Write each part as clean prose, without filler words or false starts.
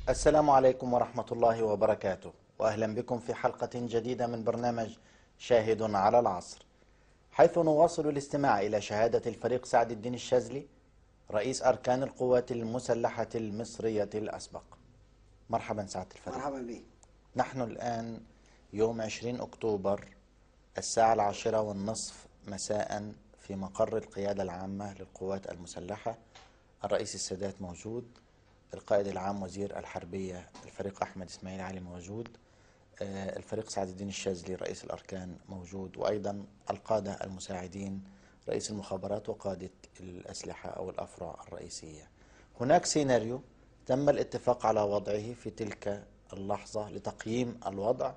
السلام عليكم ورحمة الله وبركاته، وأهلا بكم في حلقة جديدة من برنامج شاهد على العصر، حيث نواصل الاستماع إلى شهادة الفريق سعد الدين الشاذلي رئيس أركان القوات المسلحة المصرية الأسبق. مرحبا سعادة الفريق. مرحبا بك. نحن الآن يوم 20 أكتوبر الساعة 10:30 مساء في مقر القيادة العامة للقوات المسلحة. الرئيس السادات موجود، القائد العام وزير الحربية الفريق أحمد إسماعيل علي موجود، الفريق سعد الدين الشاذلي رئيس الأركان موجود، وأيضا القادة المساعدين رئيس المخابرات وقادة الأسلحة أو الأفرع الرئيسية. هناك سيناريو تم الاتفاق على وضعه في تلك اللحظة لتقييم الوضع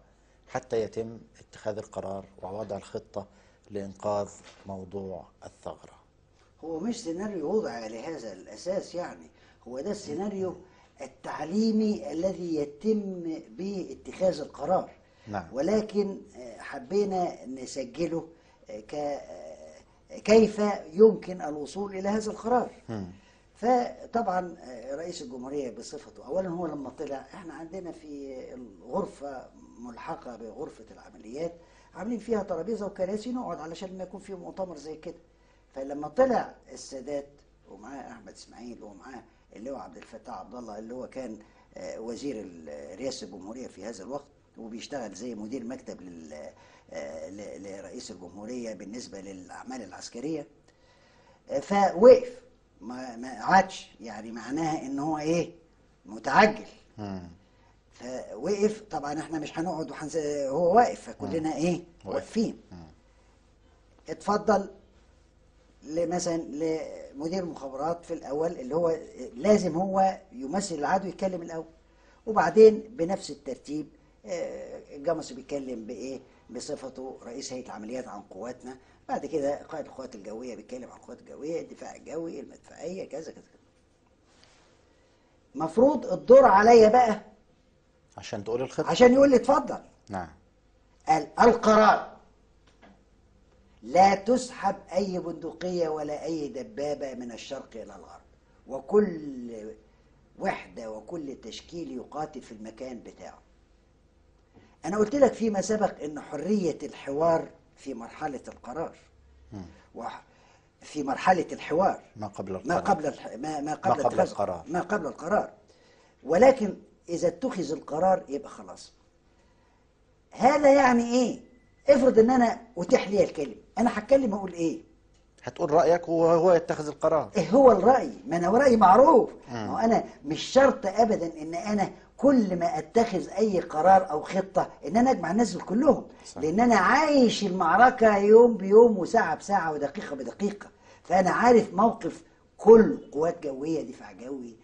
حتى يتم اتخاذ القرار ووضع الخطة لإنقاذ موضوع الثغرة. هو مش سيناريو وضع لهذا الأساس، يعني هو ده السيناريو التعليمي الذي يتم به اتخاذ القرار. نعم. ولكن حبينا نسجله كيف يمكن الوصول إلى هذا القرار. فطبعا رئيس الجمهورية بصفته أولا هو لما طلع، احنا عندنا في الغرفة ملحقة بغرفة العمليات عاملين فيها ترابيزة وكراسي نقعد علشان ما يكون في مؤتمر زي كده. فلما طلع السادات ومعاه أحمد إسماعيل ومعاه اللي هو عبد الفتاح عبد الله اللي هو كان وزير رئاسة الجمهورية في هذا الوقت وبيشتغل زي مدير مكتب لرئيس الجمهورية بالنسبة للأعمال العسكرية، فوقف ما عادش، يعني معناها ان هو ايه متعجل. فوقف، طبعا احنا مش هنقعد هو واقف فكلنا ايه واقفين. اتفضل مثلا لمدير المخابرات في الاول اللي هو لازم هو يمثل العدو يتكلم الاول، وبعدين بنفس الترتيب الجمصي بيتكلم بايه بصفته رئيس هيئه العمليات عن قواتنا، بعد كده قائد القوات الجويه بيتكلم عن القوات الجويه، الدفاع الجوي، المدفعيه، كذا كذا. مفروض الدور عليا بقى عشان تقول الخطة، عشان يقول لي اتفضل. نعم. قال القرار: لا تسحب أي بندقية ولا أي دبابة من الشرق إلى الغرب، وكل وحدة وكل تشكيل يقاتل في المكان بتاعه. أنا قلت لك فيما سبق أن حرية الحوار في مرحلة القرار وفي مرحلة الحوار ما قبل القرار، ما قبل القرار. ولكن إذا اتخذ القرار يبقى خلاص. هذا يعني إيه؟ افرض ان انا اتيح لي الكلمه، انا هتكلم اقول ايه؟ هتقول رايك وهو يتخذ القرار. ايه هو الراي؟ ما انا رايي معروف. ما هو انا مش شرط ابدا ان انا كل ما اتخذ اي قرار او خطه ان انا اجمع الناس كلهم، لان انا عايش المعركه يوم بيوم وساعه بساعه ودقيقه بدقيقه، فانا عارف موقف كل قوات جويه، دفاع جوي،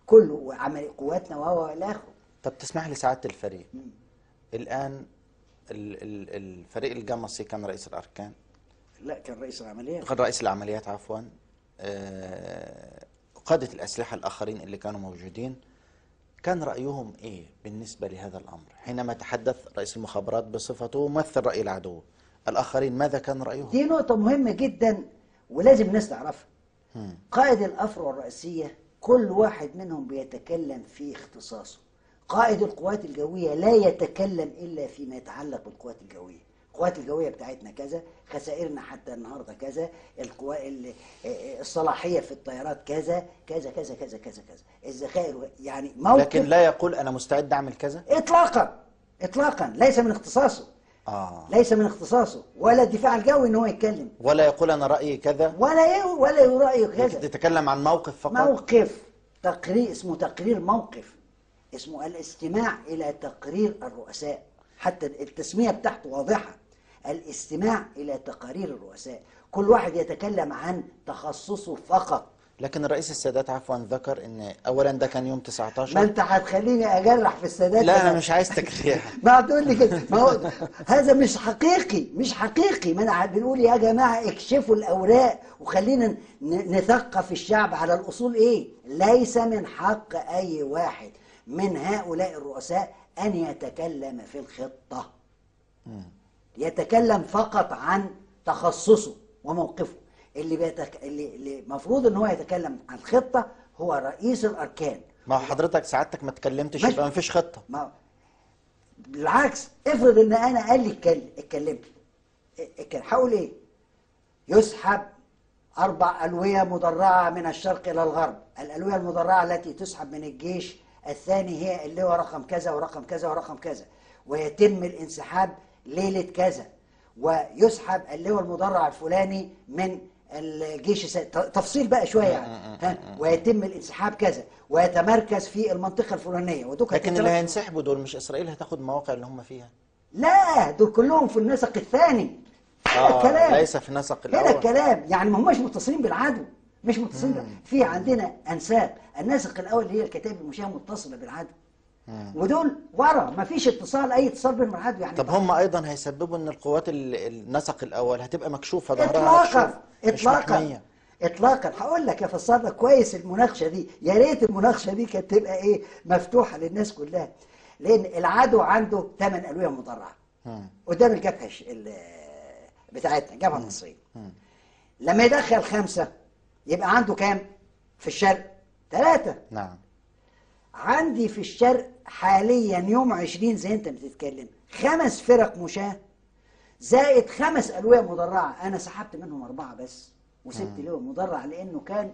كله عمل قواتنا وهو الى اخره. طب تسمح لي سعاده الفريق، الان الفريق الجمصي كان رئيس الأركان؟ لا، كان رئيس العمليات. كان رئيس العمليات عفوا. قادة الأسلحة الآخرين اللي كانوا موجودين كان رأيهم إيه بالنسبة لهذا الأمر حينما تحدث رئيس المخابرات بصفته ممثل رأي العدو؟ الآخرين ماذا كان رأيهم؟ دي نقطة مهمة جدا ولازم الناس تعرفها. قائد الأفرع الرئيسية كل واحد منهم بيتكلم في اختصاصه. قائد القوات الجوية لا يتكلم إلا فيما يتعلق بالقوات الجوية. القوات الجوية بتاعتنا كذا، خسائرنا حتى النهاردة كذا، الصلاحية في الطيارات كذا كذا كذا كذا كذا كذا، الذخائر، يعني موقف. لكن لا يقول أنا مستعد أعمل كذا إطلاقا إطلاقا، ليس من اختصاصه. ليس من اختصاصه، ولا الدفاع الجوي ان هو يتكلم، ولا يقول أنا رأيي كذا، ولا رأيه كذا. تتكلم عن موقف فقط. موقف تقرير، اسمه تقرير موقف، اسمه الاستماع إلى تقرير الرؤساء، حتى التسمية بتاعته واضحة، الاستماع إلى تقارير الرؤساء، كل واحد يتكلم عن تخصصه فقط. لكن الرئيس السادات عفوا ذكر ان اولا ده كان يوم 19. ما انت هتخليني اجرح في السادات؟ لا انا مش عايز تجريح. ما هتقول لي كده، ما هو هذا مش حقيقي، مش حقيقي. ما انا بنقول يا جماعه اكشفوا الاوراق وخلينا نثقف الشعب على الاصول. ايه؟ ليس من حق اي واحد من هؤلاء الرؤساء ان يتكلم في الخطه. يتكلم فقط عن تخصصه وموقفه. اللي المفروض ان هو يتكلم عن الخطه هو رئيس الاركان، ما هو حضرتك سعادتك ما اتكلمتش، ماشي. يبقى ما فيش خطه. ما بالعكس، افرض ان انا قال لي اتكلمت، هقول ايه؟ يسحب 4 ألوية مدرعة من الشرق إلى الغرب. الألوية المدرعة التي تسحب من الجيش الثاني هي اللواء رقم كذا ورقم كذا ورقم كذا، ويتم الانسحاب ليلة كذا. ويسحب اللواء المدرع الفلاني من الجيش تفصيل بقى شوية يعني، ويتم الانسحاب كذا، ويتمركز في المنطقة الفلانية. لكن اللي هينسحبوا دول مش اسرائيل هتاخد المواقع اللي هم فيها؟ لا، دول كلهم في النسق الثاني. الكلام ليس في النسق الاول. هنا الكلام يعني ما هماش متصلين بالعدو، مش متصلين في عندنا انساق. النسق الاول هي الكتائب المشاة متصله بالعدو، ودول ورا ما فيش اتصال، اي اتصال بين العدو يعني. طب هم ايضا هيسببوا ان القوات النسق الاول هتبقى مكشوفه، ظهرها مكشوف، مش محميه اطلاقا. هقول لك افسر لك كويس المناقشه دي، يا ريت المناقشه دي كانت تبقى ايه، مفتوحه للناس كلها. لان العدو عنده 8 ألوية مدرعه قدام الجبهه بتاعتنا، الجبهه المصريه. لما يدخل 5 يبقى عنده كام في الشرق؟ 3. نعم. عندي في الشرق حاليا يوم 20 زي انت بتتكلم 5 فرق مشاة زائد 5 ألوية مدرعة. أنا سحبت منهم 4 بس، وسبت لواء مدرع لأنه كان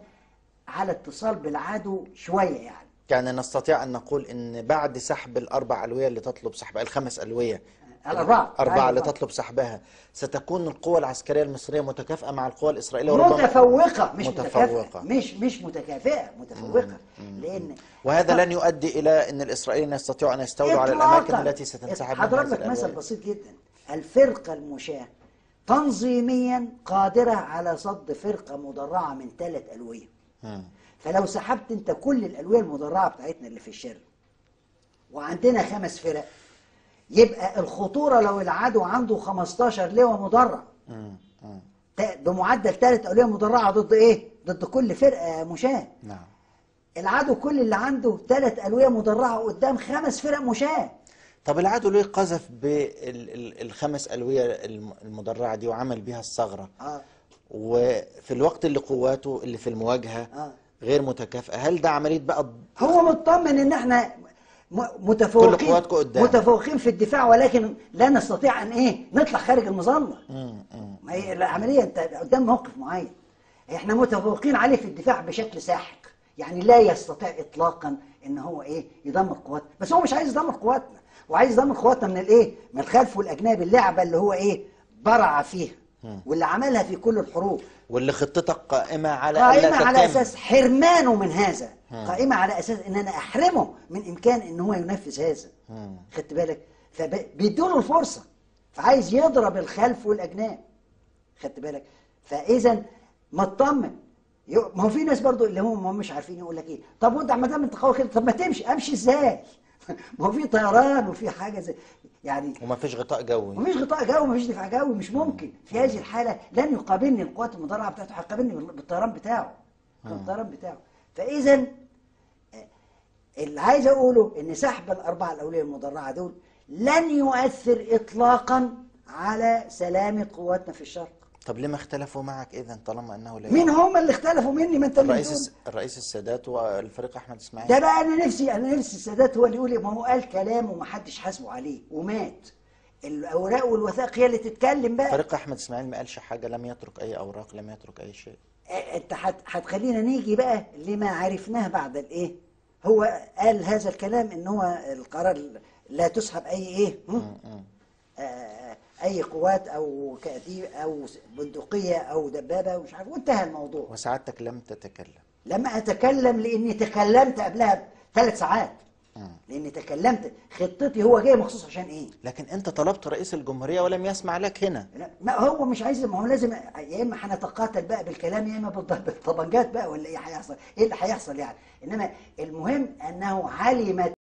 على اتصال بالعدو شوية يعني نستطيع أن نقول أن بعد سحب ال4 ألوية اللي تطلب سحبها، ال5 ألوية، الأربعة اللي تطلب سحبها، ستكون القوى العسكرية المصرية متكافئة مع القوى الإسرائيلية، متفوقة، مش متفوقة، مش متكافئة، متفوقة. لأن وهذا لن يؤدي إلى أن الإسرائيليين يستطيعوا أن يستولوا على الأماكن التي ستنسحب منها. هضرب لك مثل بسيط جدا. الفرقة المشاة تنظيميا قادرة على صد فرقة مدرعة من 3 ألوية. فلو سحبت انت كل الألوية المدرعة بتاعتنا اللي في الشرق، وعندنا 5 فرق، يبقى الخطورة لو العدو عنده 15 لواء مدرع بمعدل 3 ألوية مدرعة ضد ايه؟ ضد كل فرقة مشاة. نعم. العدو كل اللي عنده 3 ألوية مدرعة قدام 5 فرق مشاة. طب العدو ليه قذف بال5 ألوية المدرعة دي وعمل بها الثغرة؟ وفي الوقت اللي قواته اللي في المواجهة غير متكافئة، هل ده عملية بقى؟ هو مطمن ان احنا متفوقين في الدفاع، ولكن لا نستطيع ان ايه نطلع خارج المظله. ما هي العمليه انت قدام موقف معين، احنا متفوقين عليه في الدفاع بشكل ساحق، يعني لا يستطيع اطلاقا ان هو ايه يدمر قواتنا. بس هو مش عايز يدمر قواتنا، وعايز يدمر قواتنا من الايه؟ من الخلف والاجنبي، اللعبه اللي هو ايه برع فيها واللي عملها في كل الحروب، واللي خطتك قائمة على أساس حرمانه من هذا. قائمة على أساس أن أنا أحرمه من إمكان أن هو ينفذ هذا. خدت بالك؟ فبيدوله الفرصة، فعايز يضرب الخلف والأجناب. خدت بالك؟ فإذا ما اطمن. ما هو في ناس برضو اللي هم مش عارفين يقول لك إيه، طب وأنت ما دام أنت قوي كده، طب ما تمشي، أمشي إزاي؟ ما هو في طيران وفي حاجة زي يعني، وما فيش غطاء جوي، ومفيش غطاء جوي، ومفيش دفاع جوي، مش ممكن. في هذه الحالة لن يقابلني القوات المدرعة بتاعته، هيقابلني بالطيران بتاعه، بالطيران بتاعه. فإذا اللي عايز أقوله إن سحب ال4 الأولية المدرعة دول لن يؤثر إطلاقا على سلامة قواتنا في الشرق. طب ليه ما اختلفوا معك إذا طالما أنه لا؟ مين هم اللي اختلفوا مني؟ ما أنت الرئيس السادات والفريق أحمد إسماعيل. ده بقى أنا نفسي السادات هو اللي يقول، ما هو قال كلام ومحدش حاسبه عليه ومات. الأوراق والوثائق هي اللي تتكلم بقى. فريق أحمد إسماعيل ما قالش حاجة، لم يترك أي أوراق، لم يترك أي شيء. أنت هتخلينا نيجي بقى لما عرفناه بعد الإيه؟ هو قال هذا الكلام إن هو القرار لا تسحب أي إيه؟ أي قوات أو كتيبة أو بندقية أو دبابة ومش عارف، وانتهى الموضوع. وسعادتك لم تتكلم؟ لم أتكلم لأني تكلمت قبلها ب3 ساعات. لأني تكلمت، خطتي هو جاي مخصوص عشان إيه؟ لكن أنت طلبت رئيس الجمهورية ولم يسمع لك هنا. لا، ما هو مش عايز، ما هو لازم يا إما هنتقاتل بقى بالكلام يا إما بالطبنجات بقى، ولا إيه هيحصل؟ إيه اللي هيحصل يعني؟ إنما المهم أنه علم